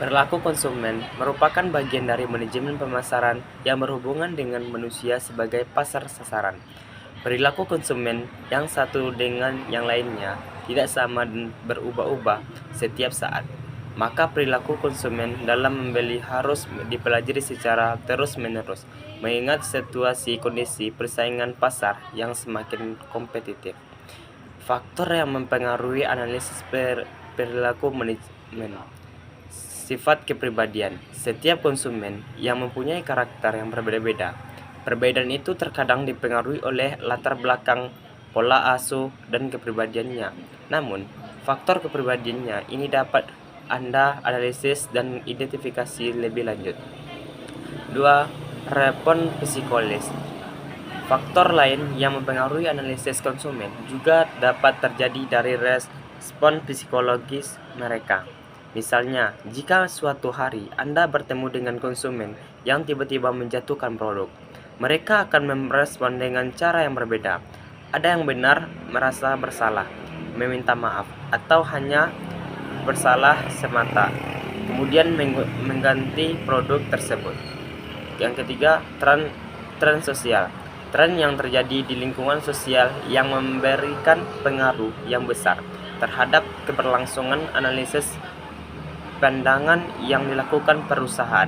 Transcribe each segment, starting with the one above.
Perilaku konsumen merupakan bagian dari manajemen pemasaran yang berhubungan dengan manusia sebagai pasar sasaran. Perilaku konsumen yang satu dengan yang lainnya tidak sama dan berubah-ubah setiap saat. Maka perilaku konsumen dalam membeli harus dipelajari secara terus-menerus, mengingat situasi kondisi persaingan pasar yang semakin kompetitif. Faktor yang mempengaruhi analisis perilaku manajemen. Sifat kepribadian. Setiap konsumen yang mempunyai karakter yang berbeda-beda. Perbedaan itu terkadang dipengaruhi oleh latar belakang, pola asuh, dan kepribadiannya. Namun, faktor kepribadiannya ini dapat Anda analisis dan identifikasi lebih lanjut. 2. Respon psikologis. Faktor lain yang mempengaruhi analisis konsumen juga dapat terjadi dari respon psikologis mereka. Misalnya, jika suatu hari Anda bertemu dengan konsumen yang tiba-tiba menjatuhkan produk, mereka akan merespon dengan cara yang berbeda. Ada yang benar merasa bersalah, meminta maaf, atau hanya bersalah semata, kemudian mengganti produk tersebut. Yang ketiga, tren sosial. Tren yang terjadi di lingkungan sosial yang memberikan pengaruh yang besar terhadap keberlangsungan analisis pandangan yang dilakukan perusahaan.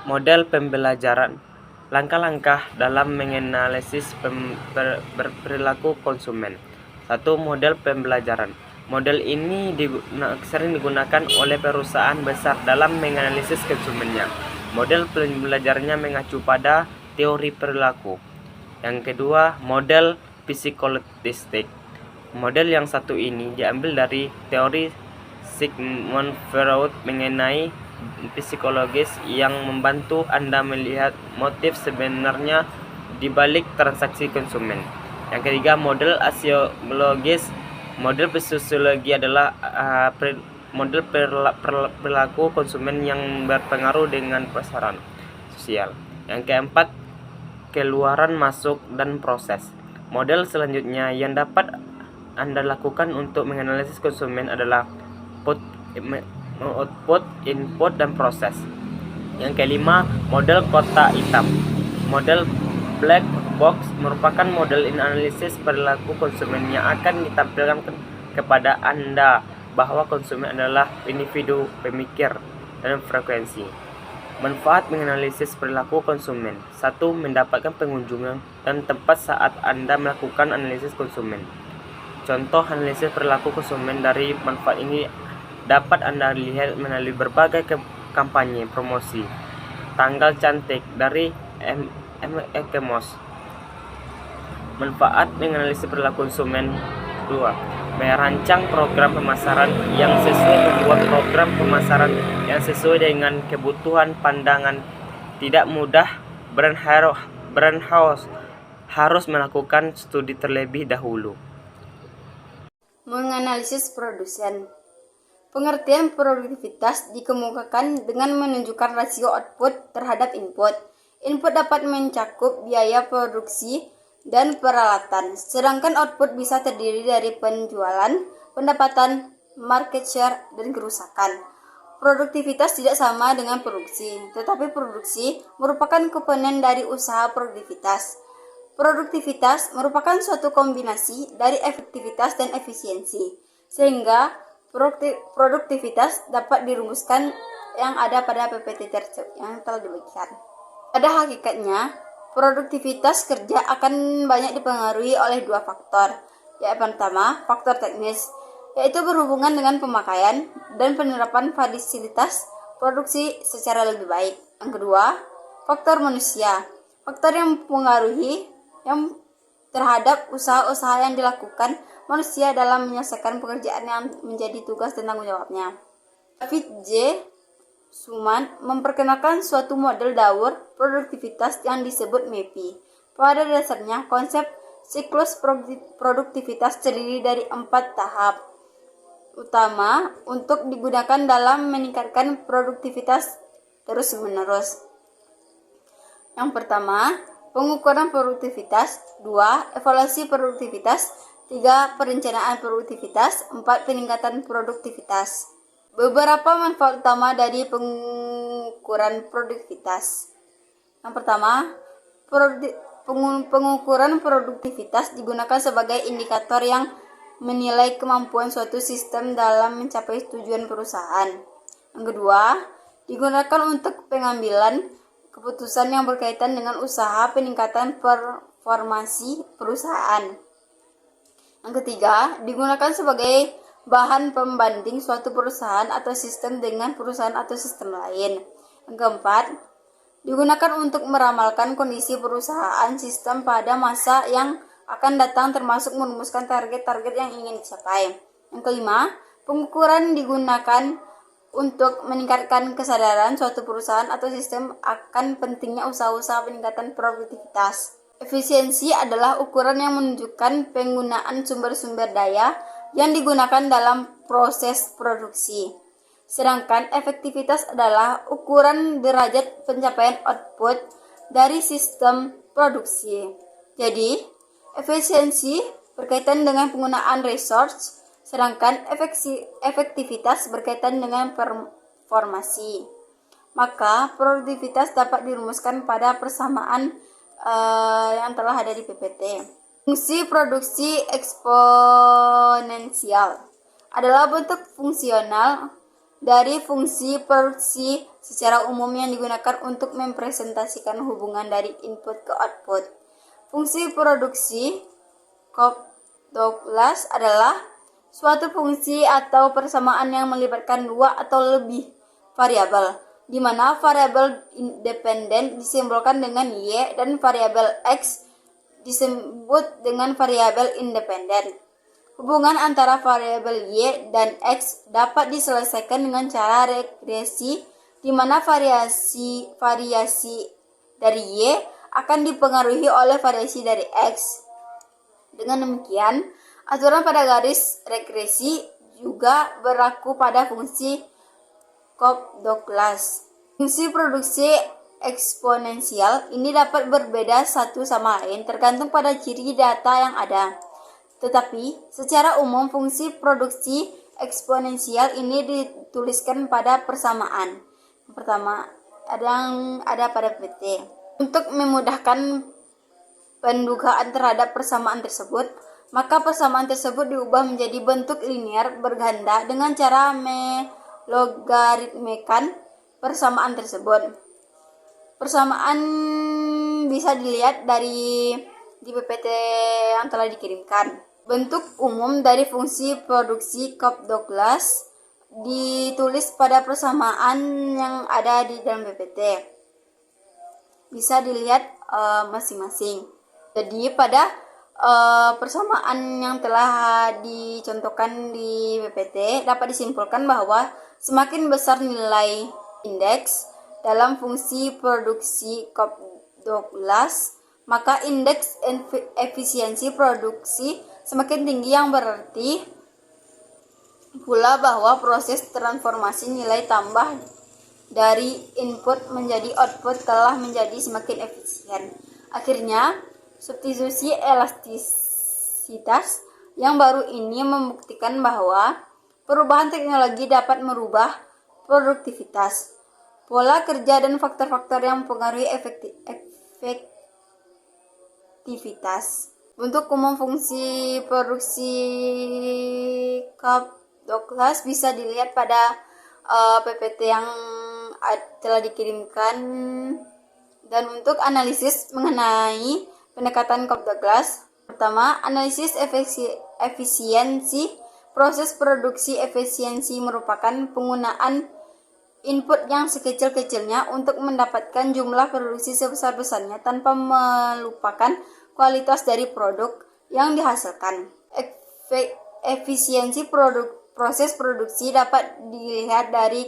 Model pembelajaran. Langkah-langkah dalam menganalisis perilaku konsumen. 1. Model pembelajaran. Model ini sering digunakan oleh perusahaan besar dalam menganalisis konsumennya. Model pembelajarannya mengacu pada teori perilaku. Yang kedua, model psikolistik. Model yang satu ini diambil dari teori Sigmund Freud mengenai psikologis yang membantu Anda melihat motif sebenarnya di balik transaksi konsumen. Yang ketiga, model aksiologis. Model sosiologi adalah model perilaku konsumen yang berpengaruh dengan pasaran sosial. Yang keempat, keluaran masuk dan proses. Model selanjutnya yang dapat Anda lakukan untuk menganalisis konsumen adalah output, input, dan proses. Yang kelima, model kotak hitam. Model black box merupakan model analisis perilaku konsumen yang akan ditampilkan kepada Anda bahwa konsumen adalah individu pemikir dan frekuensi. Manfaat menganalisis perilaku konsumen. 1. Mendapatkan pengunjung dan tempat saat Anda melakukan analisis konsumen. Contoh analisis perilaku konsumen dari manfaat ini dapat Anda lihat melalui berbagai kampanye promosi. Tanggal cantik dari Ekemos. Manfaat menganalisis perilaku konsumen. 2. Merancang program pemasaran yang sesuai. Membuat program pemasaran yang sesuai dengan kebutuhan pandangan. Tidak mudah. Brand house harus melakukan studi terlebih dahulu. Menganalisis produsen. Pengertian produktivitas dikemukakan dengan menunjukkan rasio output terhadap input. Input dapat mencakup biaya produksi dan peralatan, sedangkan output bisa terdiri dari penjualan, pendapatan, market share, dan kerusakan. Produktivitas tidak sama dengan produksi, tetapi produksi merupakan komponen dari usaha produktivitas. Produktivitas merupakan suatu kombinasi dari efektivitas dan efisiensi, sehingga produktivitas dapat dirumuskan yang ada pada PPT yang telah dibagikan. Pada hakikatnya, produktivitas kerja akan banyak dipengaruhi oleh dua faktor. Yang pertama, faktor teknis, yaitu berhubungan dengan pemakaian dan penerapan fasilitas produksi secara lebih baik. Yang kedua, faktor manusia, faktor yang mempengaruhi yang terhadap usaha-usaha yang dilakukan manusia dalam menyelesaikan pekerjaan yang menjadi tugas dan tanggung jawabnya. David J. Suman memperkenalkan suatu model daur produktivitas yang disebut MEPI. Pada dasarnya, konsep siklus produktivitas terdiri dari 4 tahap utama untuk digunakan dalam meningkatkan produktivitas terus-menerus. Yang pertama, pengukuran produktivitas. 2. Evaluasi produktivitas. 3. Perencanaan produktivitas. 4. Peningkatan produktivitas. Beberapa manfaat utama dari pengukuran produktivitas. Yang pertama, pengukuran produktivitas digunakan sebagai indikator yang menilai kemampuan suatu sistem dalam mencapai tujuan perusahaan. Yang kedua, digunakan untuk pengambilan keputusan yang berkaitan dengan usaha peningkatan performansi perusahaan. Yang ketiga, digunakan sebagai bahan pembanding suatu perusahaan atau sistem dengan perusahaan atau sistem lain. Yang keempat, digunakan untuk meramalkan kondisi perusahaan sistem pada masa yang akan datang, termasuk merumuskan target-target yang ingin dicapai. Yang kelima, pengukuran digunakan untuk meningkatkan kesadaran suatu perusahaan atau sistem akan pentingnya usaha-usaha peningkatan produktivitas. Efisiensi adalah ukuran yang menunjukkan penggunaan sumber-sumber daya yang digunakan dalam proses produksi. Sedangkan efektivitas adalah ukuran derajat pencapaian output dari sistem produksi. Jadi, efisiensi berkaitan dengan penggunaan resource, sedangkan efektivitas berkaitan dengan performasi. Maka, produktivitas dapat dirumuskan pada persamaan yang telah ada di PPT. Fungsi produksi eksponensial adalah bentuk fungsional dari fungsi produksi secara umum yang digunakan untuk mempresentasikan hubungan dari input ke output. Fungsi produksi Cobb-Douglas adalah suatu fungsi atau persamaan yang melibatkan dua atau lebih variabel, di mana variabel independen disimbolkan dengan Y dan variabel X disebut dengan variabel independen. Hubungan antara variabel Y dan X dapat diselesaikan dengan cara regresi, di mana variasi dari Y akan dipengaruhi oleh variasi dari X. Dengan demikian, aturan pada garis regresi juga berlaku pada fungsi Cobb-Douglas. Fungsi produksi eksponensial ini dapat berbeda satu sama lain tergantung pada ciri data yang ada. Tetapi, secara umum fungsi produksi eksponensial ini dituliskan pada persamaan. Yang pertama, ada pada PT. Untuk memudahkan pendugaan terhadap persamaan tersebut, maka persamaan tersebut diubah menjadi bentuk linear berganda dengan cara melogaritmekan persamaan tersebut. Persamaan bisa dilihat di PPT yang telah dikirimkan. Bentuk umum dari fungsi produksi Cobb-Douglas ditulis pada persamaan yang ada di dalam PPT. Bisa dilihat masing-masing. Jadi pada persamaan yang telah dicontohkan di PPT dapat disimpulkan bahwa semakin besar nilai indeks dalam fungsi produksi Cobb-Douglas, maka indeks efisiensi produksi semakin tinggi, yang berarti pula bahwa proses transformasi nilai tambah dari input menjadi output telah menjadi semakin efisien. Akhirnya, substitusi elastisitas yang baru ini membuktikan bahwa perubahan teknologi dapat merubah produktivitas, pola kerja, dan faktor-faktor yang mempengaruhi efektivitas. Bentuk umum fungsi produksi Cobb-Douglas bisa dilihat pada PPT yang telah dikirimkan. Dan untuk analisis mengenai pendekatan Cobb-Douglas, pertama, analisis efisiensi proses produksi. Efisiensi merupakan penggunaan input yang sekecil-kecilnya untuk mendapatkan jumlah produksi sebesar-besarnya tanpa melupakan kualitas dari produk yang dihasilkan. Efisiensi proses produksi dapat dilihat dari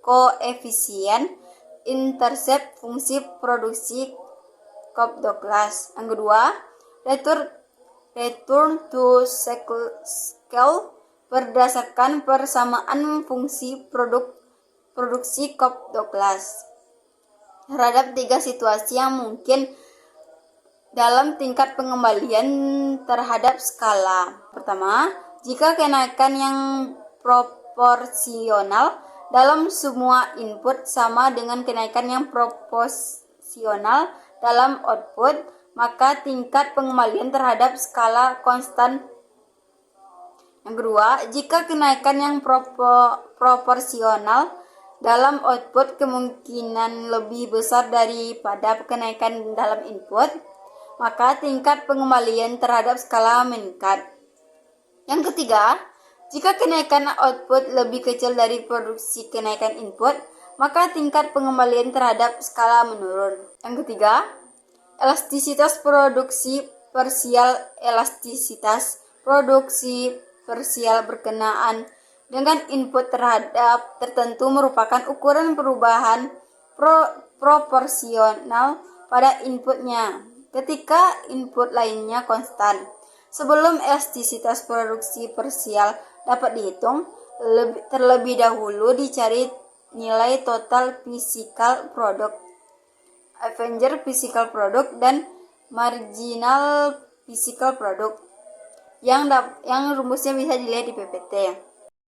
koefisien intercept fungsi produksi Cobb-Douglas. Yang kedua, return to scale berdasarkan persamaan fungsi produksi Cobb-Douglas terhadap tiga situasi yang mungkin dalam tingkat pengembalian terhadap skala. Pertama, jika kenaikan yang proporsional dalam semua input sama dengan kenaikan yang proporsional dalam output, maka tingkat pengembalian terhadap skala konstan. Yang kedua, jika kenaikan yang proporsional dalam output kemungkinan lebih besar daripada kenaikan dalam input, maka tingkat pengembalian terhadap skala meningkat. Yang ketiga, jika kenaikan output lebih kecil dari produksi kenaikan input, maka tingkat pengembalian terhadap skala menurun. Yang ketiga, elastisitas produksi parsial. Elastisitas produksi parsial berkenaan dengan input terhadap tertentu merupakan ukuran perubahan proporsional pada inputnya ketika input lainnya konstan. Sebelum elastisitas produksi parsial dapat dihitung, terlebih dahulu dicari nilai total physical product, Avenger physical product, dan marginal physical product yang rumusnya bisa dilihat di PPT.